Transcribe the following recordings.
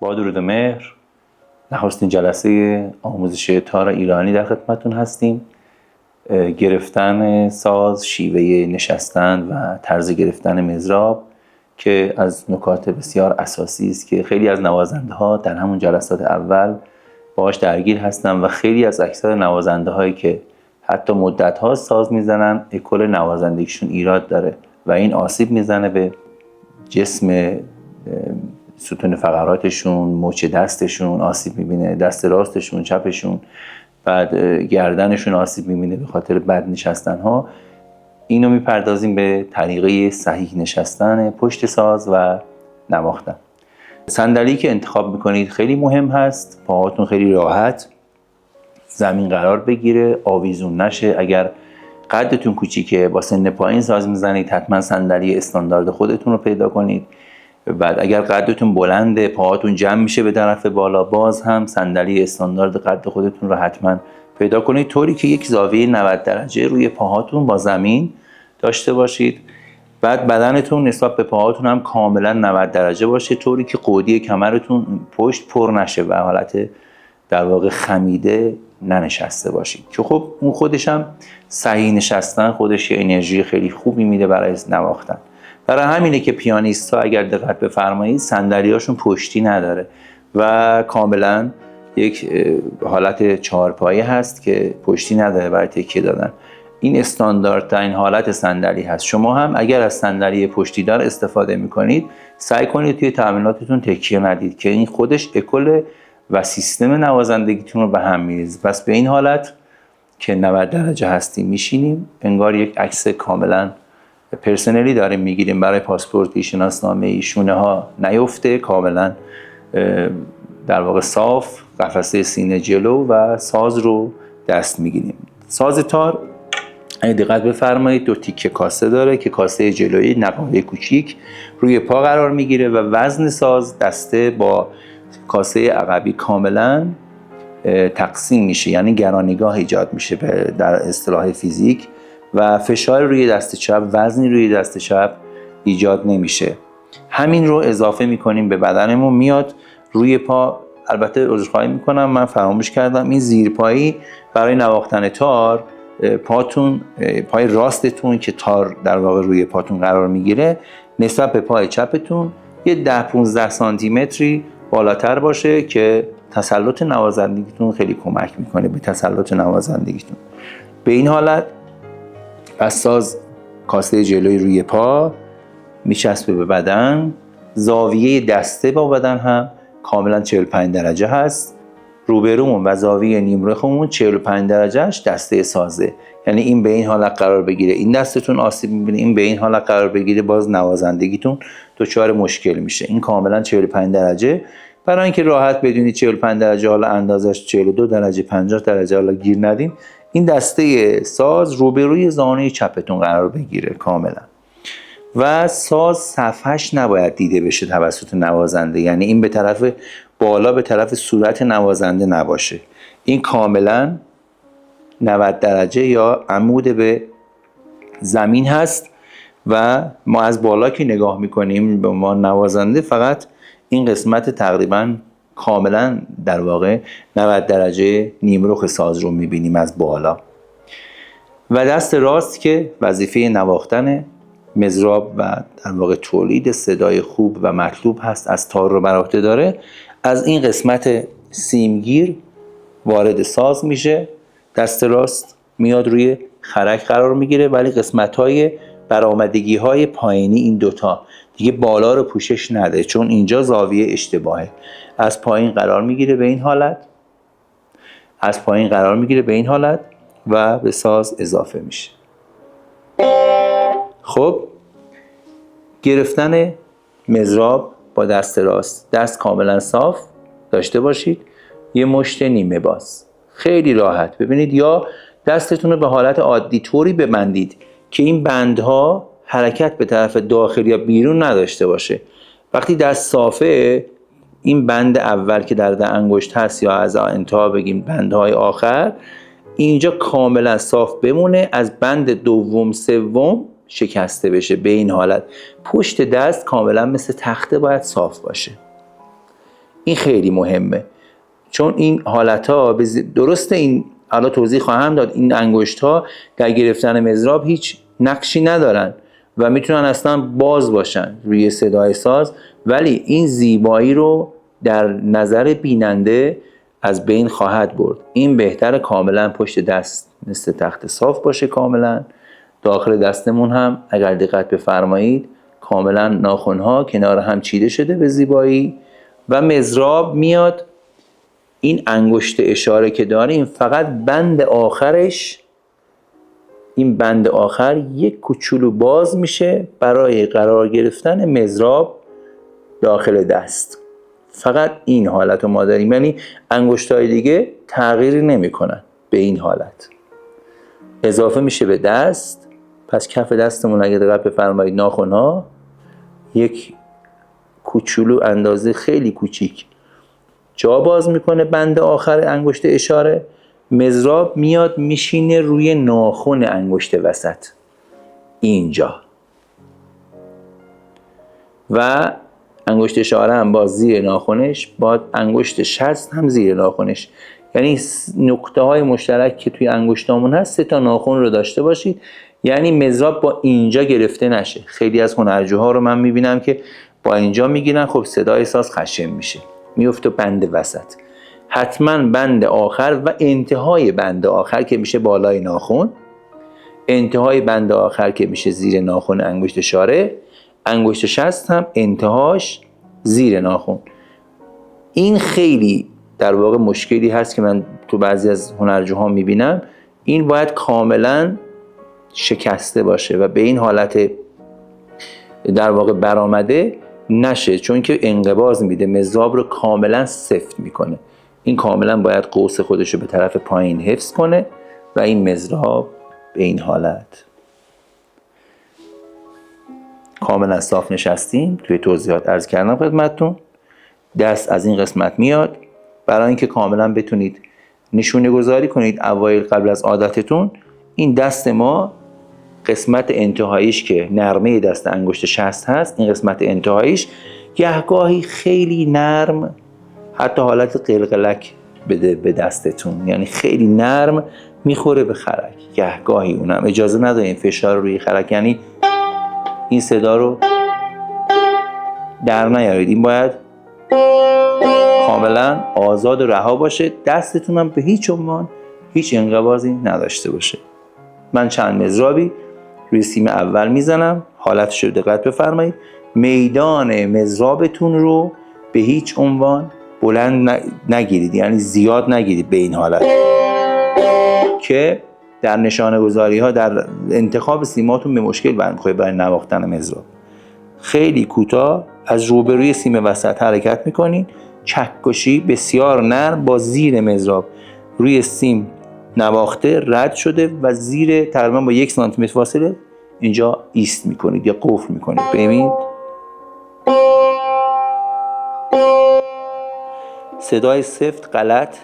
با درود و مهر، نخستین جلسه آموزش تار ایرانی در خدمتتون هستیم. گرفتن ساز، شیوه نشستن و طرز گرفتن مضراب که از نکات بسیار اساسی است که خیلی از نوازنده ها در همون جلسات اول باهاش درگیر هستن و خیلی از اکثر نوازنده هایی که حتی مدت ها ساز میزنن اکل نوازندگیشون ایراد داره و این آسیب میزنه به جسم ستون فقراتشون، مچ دستشون آسیب میبینه، دست راستشون، چپشون، بعد گردنشون آسیب میبینه به خاطر بد نشستن ها. اینو میپردازیم به طریقه صحیح نشستن پشت ساز و نواختن. صندلی که انتخاب میکنید خیلی مهم هست. پاهاتون خیلی راحت زمین قرار بگیره، آویزون نشه. اگر قدتون کوچیکه، با سن پایین ساز میزنید، حتما صندلی استاندارد خودتون رو پیدا کنید. بعد اگر قدتون بلنده، پاهاتون جمع میشه به طرف بالا، باز هم صندلی استاندارد قد خودتون رو حتما پیدا کنید، طوری که یک زاویه 90 درجه روی پاهاتون با زمین داشته باشید. بعد بدنتون نسبت به پاهاتون هم کاملا 90 درجه باشه، طوری که قودی کمرتون پشت پر نشه و حالت در واقع خمیده ننشسته باشید، که خب اون خودش هم صحیح نشستن خودش یه انرژی خیلی خوبی میده برای نواختن. برای همینه که پیانیست ها اگر دقت بفرمایید صندلیاشون پشتی نداره و کاملا یک حالت چهارپایه هست که پشتی نداره برای تکیه دادن. این استانداردترین حالت صندلی هست. شما هم اگر از صندلی پشتی دار استفاده میکنید سعی کنید توی تمریناتتون تکیه ندید که این خودش اکل و سیستم نوازندگیتون رو به هم میریزه. پس به این حالت که 90 درجه هستیم میشینیم، انگار یک عکس کاملا پرسنلی داریم میگیریم برای پاسپورت، شناسنامه، شونه ها نیفته، کاملا در واقع صاف، قفسه سینه جلو و ساز رو دست میگیریم. ساز تار اگه دقت بفرمایید 2 تیکه کاسه داره که کاسه جلویی نقاله کوچیک روی پا قرار میگیره و وزن ساز دسته با کاسه عقبی کاملا تقسیم میشه، یعنی گرانیگاه ایجاد میشه در اصطلاح فیزیک و فشار روی دست چپ، وزنی روی دست چپ ایجاد نمیشه. همین رو اضافه میکنیم به بدنمون، میاد روی پا. البته عذرخواهی میکنم من فراموش کردم، این زیرپایی برای نواختن تار، پاتون، پای راستتون که تار در واقع روی پاتون قرار میگیره نسبت به پای چپتون یه 10-15 سانتی متری بالاتر باشه که تسلط نوازندگیتون خیلی کمک میکنه به تسلط نوازندگیتون. به این حالت پس ساز کاسه جلوی روی پا میچسبه به بدن، زاویه دسته با بدن هم کاملا 45 درجه هست. روبرومون و زاویه نیمرخمون 45 درجهش دسته سازه، یعنی این به این حالت قرار بگیره این دستتون آسیب میبینه، این به این حالت قرار بگیره باز نوازندگیتون دچار مشکل میشه. این کاملا 45 درجه. برای اینکه راحت بدونید 45 درجه حالا اندازش 42 درجه 50 درجه حالا گیر ندیم، این دسته ساز روبروی زانوی چپتون قرار بگیره کاملا و ساز صفحش نباید دیده بشه توسط نوازنده، یعنی این به طرف بالا به طرف صورت نوازنده نباشه. این کاملا 90 درجه یا عمود به زمین هست و ما از بالا که نگاه میکنیم به ما نوازنده فقط این قسمت تقریبا کاملا در واقع 90 درجه نیمرخ ساز رو میبینیم از بالا. و دست راست که وظیفه نواختن مضراب و در واقع تولید صدای خوب و مطلوب هست از تار رو بر عهده داره، از این قسمت سیمگیر وارد ساز میشه. دست راست میاد روی خرک قرار میگیره، ولی قسمت‌های برآمدگی‌های پایینی این دوتا دیگه بالا رو پوشش نده چون اینجا زاویه اشتباهه. از پایین قرار میگیره به این حالت، از پایین قرار میگیره به این حالت و به ساز اضافه میشه. خب گرفتن مضراب با دست راست، دست کاملا صاف داشته باشید، یه مشت نیمه باز، خیلی راحت. ببینید یا دستتون رو به حالت عادی طوری ببندید که این بندها حرکت به طرف داخل یا بیرون نداشته باشه. وقتی دست صافه، این بند اول که در انگشت هست یا از انتها بگیم بندهای آخر، اینجا کاملا صاف بمونه، از بند دوم سوم شکسته بشه. به این حالت پشت دست کاملا مثل تخته باید صاف باشه. این خیلی مهمه، چون این حالتها درسته، این حالا توضیح خواهم داد، این انگشت‌ها در گرفتن مضراب هیچ نقشی ندارن و میتونن اصلا باز باشن روی صدای ساز، ولی این زیبایی رو در نظر بیننده از بین خواهد برد. این بهتره کاملا پشت دست مثل تخت صاف باشه، کاملا داخل دستمون هم اگر دقت بفرمایید کاملا ناخن‌ها کنار هم چیده شده به زیبایی و مضراب میاد. این انگشت اشاره که داریم فقط بند آخرش، این بند آخر یک کوچولو باز میشه برای قرار گرفتن مضراب داخل دست. فقط این حالت رو ما داریم، یعنی انگشت‌های دیگه تغییری نمی‌کنن به این حالت. اضافه میشه به دست. پس کف دستمون اگه دقت بفرمایید ناخن‌ها یک کوچولو اندازه خیلی کوچیک جا باز میکنه بند آخر انگشت اشاره، مضراب میاد میشینه روی ناخن انگشت وسط اینجا و انگشت اشاره هم با زیر ناخنش، با انگشت شست هم زیر ناخنش، یعنی نقطه های مشترک که توی انگشتامون هست 3 تا ناخن رو داشته باشید، یعنی مضراب با اینجا گرفته نشه. خیلی از هنرجوها رو من میبینم که با اینجا میگیرن، خب صدای ساز خشن میشه، میفته بند وسط. حتما بند آخر و انتهای بند آخر که میشه بالای ناخن، انتهای بند آخر که میشه زیر ناخن انگشت اشاره، انگشت شست هم انتهاش زیر ناخن. این خیلی در واقع مشکلی هست که من تو بعضی از هنرجوها میبینم، این باید کاملا شکسته باشه و به این حالت در واقع برآمده نشه، چون که انقباض میده، مضراب رو کاملا سفت میکنه. این کاملا باید قوس خودش رو به طرف پایین حفظ کنه و این مضراب به این حالت کاملا صاف نشستیم. توی توضیحات عرض کردم خدمتتون. دست از این قسمت میاد برای اینکه کاملا بتونید نشونه گذاری کنید اوایل قبل از عادتتون. این دست ما قسمت انتهاییش که نرمه دست انگشت شست هست، این قسمت انتهاییش گهگاهی خیلی نرم، حتی حالت قلقلک بده به دستتون، یعنی خیلی نرم میخوره به خرک. گهگاهی اونم اجازه ندارین فشار روی خرک، یعنی این صدا رو در نیارید. این باید کاملا آزاد و رها باشه، دستتون هم به هیچ عنوان هیچ انقباضی نداشته باشه. من چند مضرابی روی سیم اول میزنم، حالتش رو دقت بفرمایید. میدان مضرابتون رو به هیچ عنوان بلند نگیرید، یعنی زیاد نگیرید به این حالت که در نشانه گذاری ها در انتخاب سیماتون به مشکل برمیخوره برای نواختن مضراب. خیلی کوتاه از روبروی سیم وسط حرکت میکنین، چکشی بسیار نرم با زیر مضراب روی سیم نواخته رد شده و زیر تقریبا با 1 سانتی متر فاصله اینجا ایست میکنید یا قفل میکنید. ببینید صدای سفت غلط،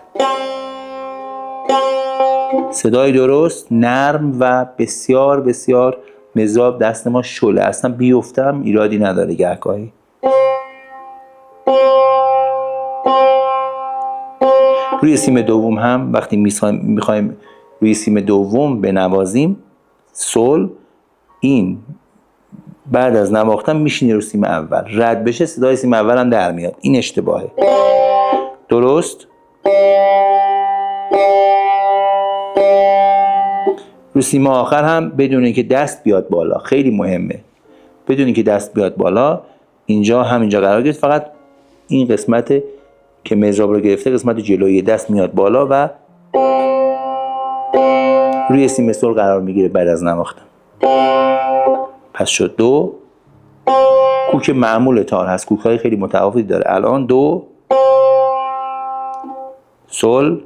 صدای درست نرم و بسیار بسیار مضراب دست ما شله، اصلا بیفتم ایرادی نداره. گهگاهی روی سیم دوم هم وقتی میخوایم روی سیم دوم بنوازیم سول، این بعد از نواختن میشینه رو سیم اول، رد بشه صدای سیم اول هم در میاد. این اشتباهه. درست رو سیم آخر هم بدون اینکه دست بیاد بالا، خیلی مهمه، بدون اینکه دست بیاد بالا اینجا همینجا قرار گرفت، فقط این قسمت که مضراب رو گرفته قسمت جلویی دست میاد بالا و روی سیم سول قرار میگیره بعد از نواختن. پس شد دو. کوک معمول تار هست، کوک های خیلی متفاوتی داره. الان دو سول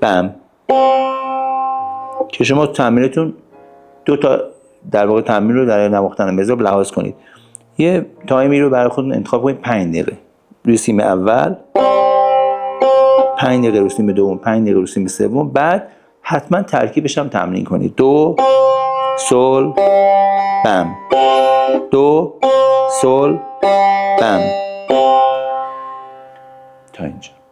بم که شما تو تمرینتون 2 تا در واقع تمرین رو در نواختن مضراب لحاظ کنید. یه تایمی رو برای خودتون انتخاب کنید، 5 دقیقه روی سیم اول، 5 دقیقه روی سیم دوم، 5 دقیقه روی سیم سوم. بعد حتما ترکیبش هم تمرین کنید. دو سول بم، دو سول بم، تا اینجا.